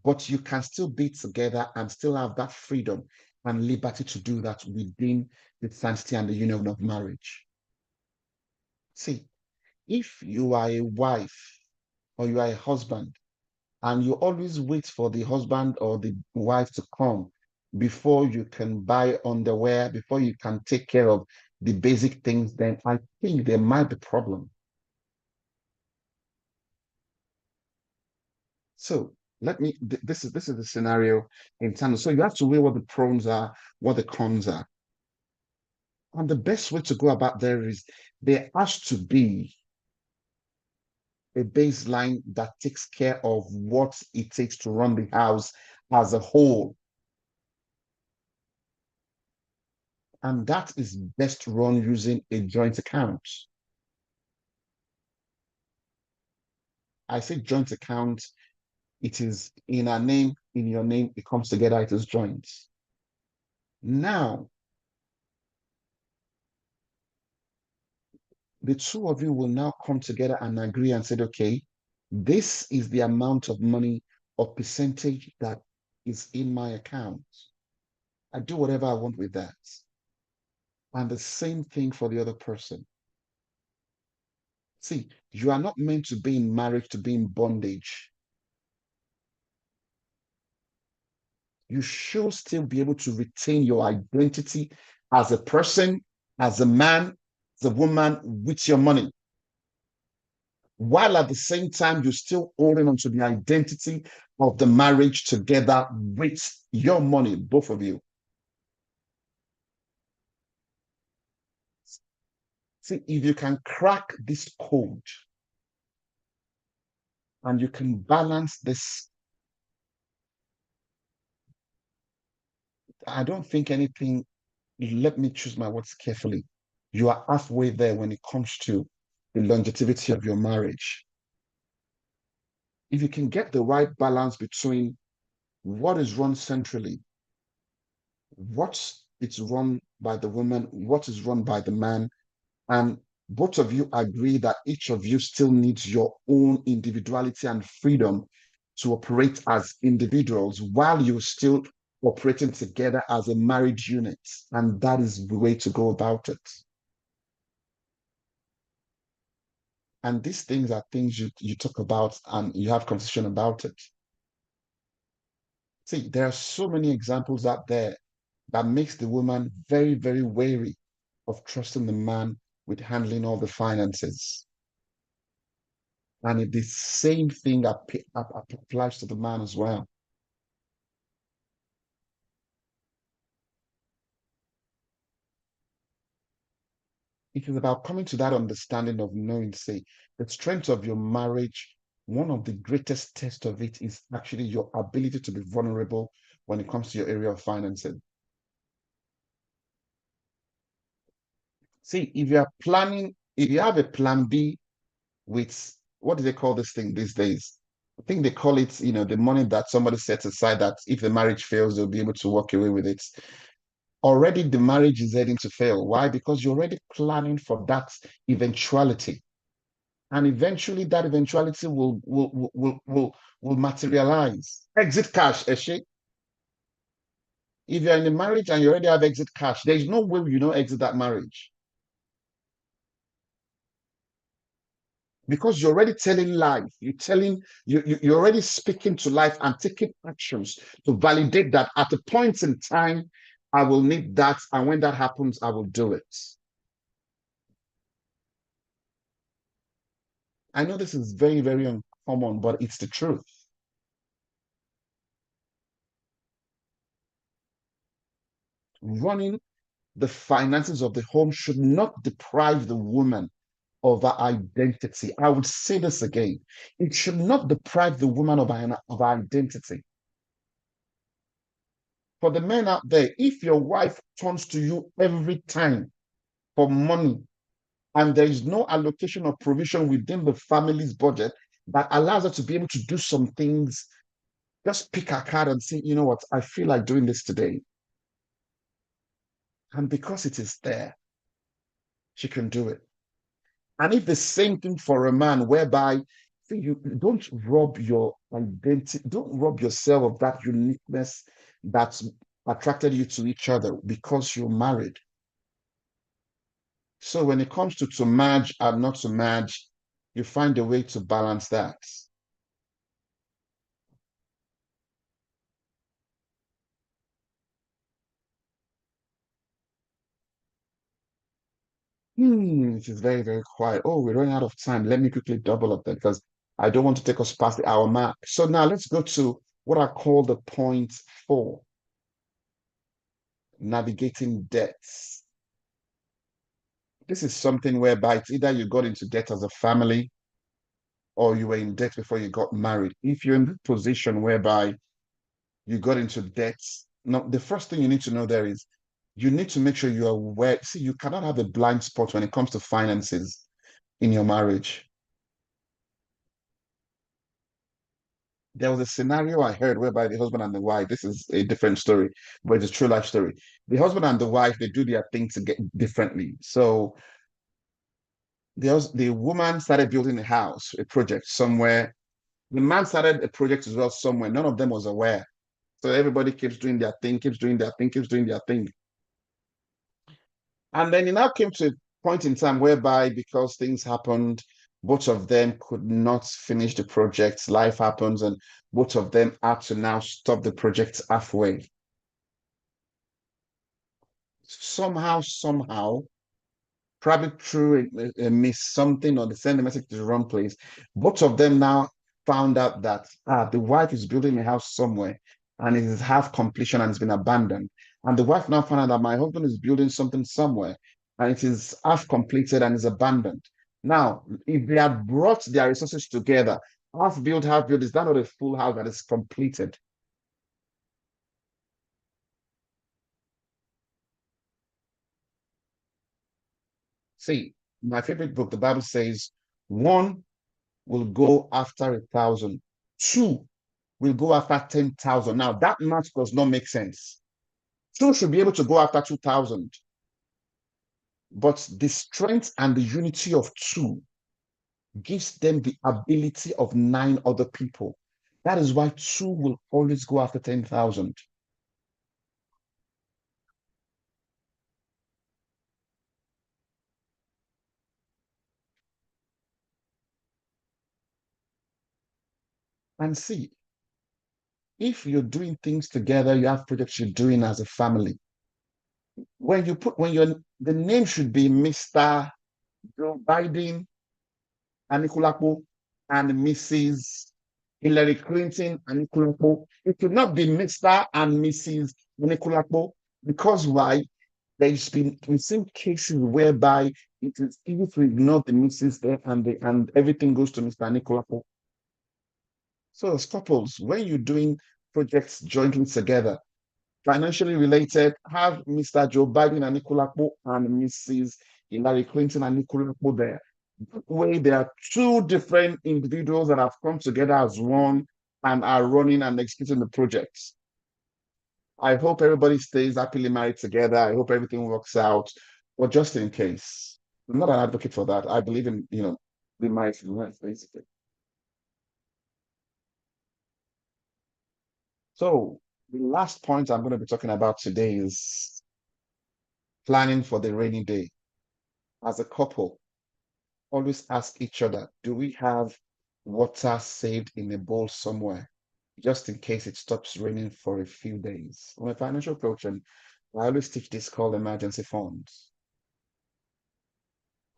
But you can still be together and still have that freedom and liberty to do that within the sanctity and the union of marriage. See, if you are a wife or you are a husband and you always wait for the husband or the wife to come before you can buy underwear, before you can take care of the basic things, then I think there might be a problem. So this is the scenario in terms. So you have to weigh what the pros are, what the cons are. And the best way to go about there is there has to be a baseline that takes care of what it takes to run the house as a whole. And that is best run using a joint account. I say joint account, it is in our name, in your name, it comes together, it is joint. Now, the two of you will now come together and agree and say, okay, this is the amount of money or percentage that is in my account. I do whatever I want with that. And the same thing for the other person. See, you are not meant to be in marriage to be in bondage. You should still be able to retain your identity as a person, as a man, as a woman with your money, while at the same time you're still holding on to the identity of the marriage together with your money, both of you. See, if you can crack this code and you can balance this, I don't think anything, let me choose my words carefully. You are halfway there when it comes to the longevity of your marriage. If you can get the right balance between what is run centrally, what is run by the woman, what is run by the man, and both of you agree that each of you still needs your own individuality and freedom to operate as individuals while you're still operating together as a married unit. And that is the way to go about it. And these things are things you talk about and you have conversation about it. See, there are so many examples out there that makes the woman very, very wary of trusting the man with handling all the finances. And the same thing applies to the man as well. It is about coming to that understanding of knowing, say, the strength of your marriage. One of the greatest tests of it is actually your ability to be vulnerable when it comes to your area of financing. See, if you are planning, if you have a plan B with what do they call this thing these days? I think they call it, the money that somebody sets aside that if the marriage fails, they'll be able to walk away with it. Already the marriage is heading to fail. Why? Because you're already planning for that eventuality. And eventually that eventuality will materialize. Exit cash, Eshe. If you're in a marriage and you already have exit cash, there's no way you don't exit that marriage. Because you're already telling life, you're already speaking to life and taking actions to validate that at a point in time, I will need that. And when that happens, I will do it. I know this is very, very uncommon, but it's the truth. running the finances of the home should not deprive the woman of her identity. I would say this again. It should not deprive the woman of her identity. For the men out there, if your wife turns to you every time for money and there is no allocation or provision within the family's budget that allows her to be able to do some things, just pick her card and say, you know what, I feel like doing this today. And because it is there, she can do it. And if the same thing for a man, whereby see, you don't rob your identity, don't rob yourself of that uniqueness that's attracted you to each other because you're married. So when it comes to merge and not to merge, you find a way to balance that. It is very, very quiet. Oh, we're running out of time. Let me quickly double up that because I don't want to take us past the hour mark. So now let's go to what I call the point four, navigating debts. This is something whereby it's either you got into debt as a family or you were in debt before you got married. If you're in the position whereby you got into debt, now the first thing you need to know there is you need to make sure you are aware. See, you cannot have a blind spot when it comes to finances in your marriage. There was a scenario I heard whereby the husband and the wife, this is a different story, but it's a true life story. The husband and the wife, they do their things to get differently. So the woman started building a house, a project somewhere. The man started a project as well somewhere. None of them was aware. So everybody keeps doing their thing, keeps doing their thing, keeps doing their thing. And then it now came to a point in time whereby because things happened, both of them could not finish the project. Life happens, and both of them had to now stop the project halfway. Somehow, probably through a miss something or they send a message to the wrong place. Both of them now found out that the wife is building a house somewhere and it is half completion and it's been abandoned. And the wife now found out that my husband is building something somewhere and it is half completed and is abandoned. Now, if they had brought their resources together, half built, is that not a full house that is completed? See, my favorite book, the Bible says, one will go after 1,000. Two will go after 10,000. Now, that math does not make sense. Two should be able to go after 2,000. But the strength and the unity of two gives them the ability of nine other people. That is why two will always go after 10,000. And see, if you're doing things together, you have projects you're doing as a family. When you're, the name should be Mr. Joe Biden Anikulapo and Mrs. Hillary Clinton Anikulapo. It should not be Mr. and Mrs. Anikulapo because why? We've seen cases whereby it is easy to ignore the Mrs. there and everything goes to Mr. Anikulapo. So as couples, when you're doing projects jointly together, financially related, have Mr. Joe Biden Anikulapo and Mrs. Hillary Clinton Anikulapo there way there are two different individuals that have come together as one and are running and executing the projects. I hope everybody stays happily married together. I hope everything works out. But just in case, I'm not an advocate for that. I believe in, the marriage basically. So the last point I'm going to be talking about today is planning for the rainy day. As a couple, always ask each other, do we have water saved in a bowl somewhere, just in case it stops raining for a few days? I'm a financial coach, and I always teach this called emergency funds.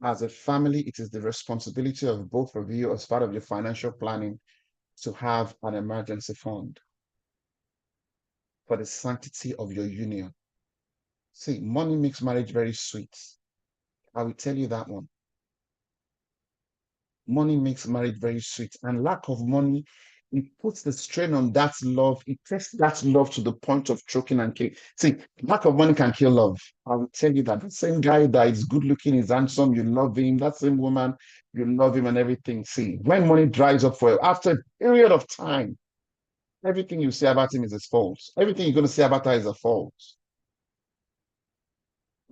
As a family, it is the responsibility of both of you as part of your financial planning to have an emergency fund for the sanctity of your union. See, money makes marriage very sweet. I will tell you that one. Money makes marriage very sweet, and lack of money, it puts the strain on that love. It tests that love to the point of choking and killing. See, lack of money can kill love. I will tell you that. The same guy that is good looking, is handsome, you love him. That same woman, you love him and everything. See, when money dries up for you, after a period of time, everything you say about him is his fault. Everything you're going to say about her is a fault.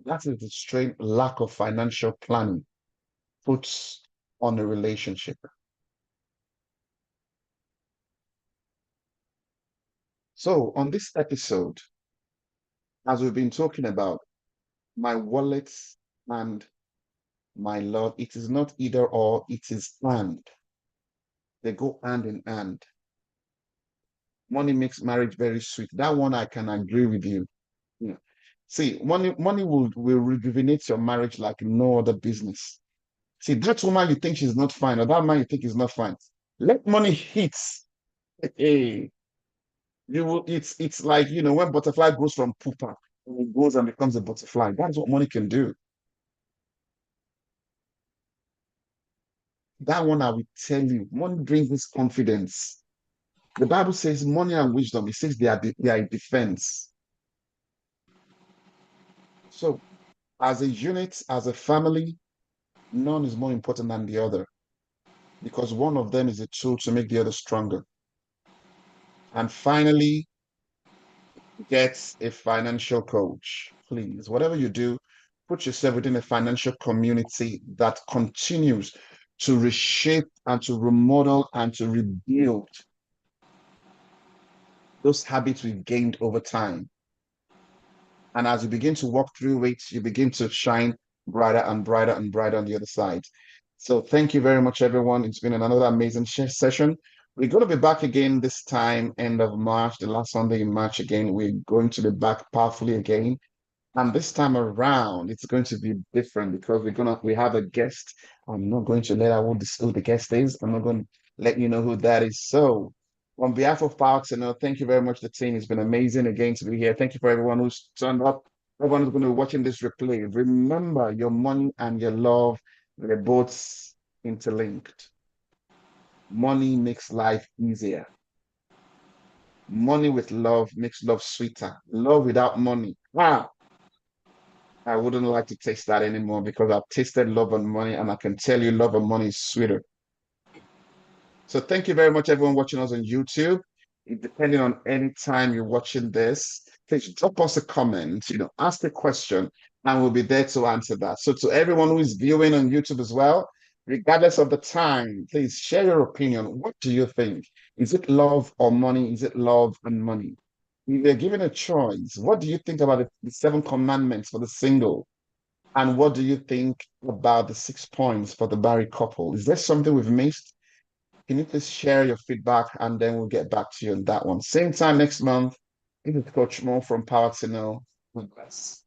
That is the strain lack of financial planning puts on a relationship. So, on this episode, as we've been talking about, my wallet and my love, it is not either or, it is and. They go hand in hand. Money makes marriage very sweet. That one I can agree with you. Yeah. See, money will rejuvenate your marriage like no other business. See, that woman you think she's not fine, or that man you think is not fine. Let money hit. Hey, you will, it's like, when butterfly goes from pupa, and it goes and becomes a butterfly. That's what money can do. That one I will tell you, money brings this confidence. The Bible says money and wisdom, it says they are a defense. So as a unit, as a family, none is more important than the other because one of them is a tool to make the other stronger. And finally, get a financial coach. Please, whatever you do, put yourself within a financial community that continues to reshape and to remodel and to rebuild those habits we've gained over time. And as you begin to walk through it, you begin to shine brighter and brighter and brighter on the other side. So thank you very much, everyone. It's been another amazing session. We're going to be back again this time, end of March, the last Sunday in March again. We're going to be back powerfully again. And this time around, it's going to be different because we have a guest. I'm not going to let out who the guest is. I'm not going to let you know who that is. So, on behalf of Power to Know, thank you very much. The team has been amazing again to be here. Thank you for everyone who's turned up. Everyone who's going to be watching this replay. Remember, your money and your love, they're both interlinked. Money makes life easier. Money with love makes love sweeter. Love without money. Wow. I wouldn't like to taste that anymore because I've tasted love and money, and I can tell you love and money is sweeter. So thank you very much, everyone watching us on YouTube. Depending on any time you're watching this, please drop us a comment, ask a question, and we'll be there to answer that. So to everyone who is viewing on YouTube as well, regardless of the time, please share your opinion. What do you think? Is it love or money? Is it love and money? If you're given a choice, what do you think about the seven commandments for the single? And what do you think about the 6 points for the married couple? Is there something we've missed? Can you please share your feedback and then we'll get back to you on that one. Same time next month. This is Coach Mo from Power to Know. God bless.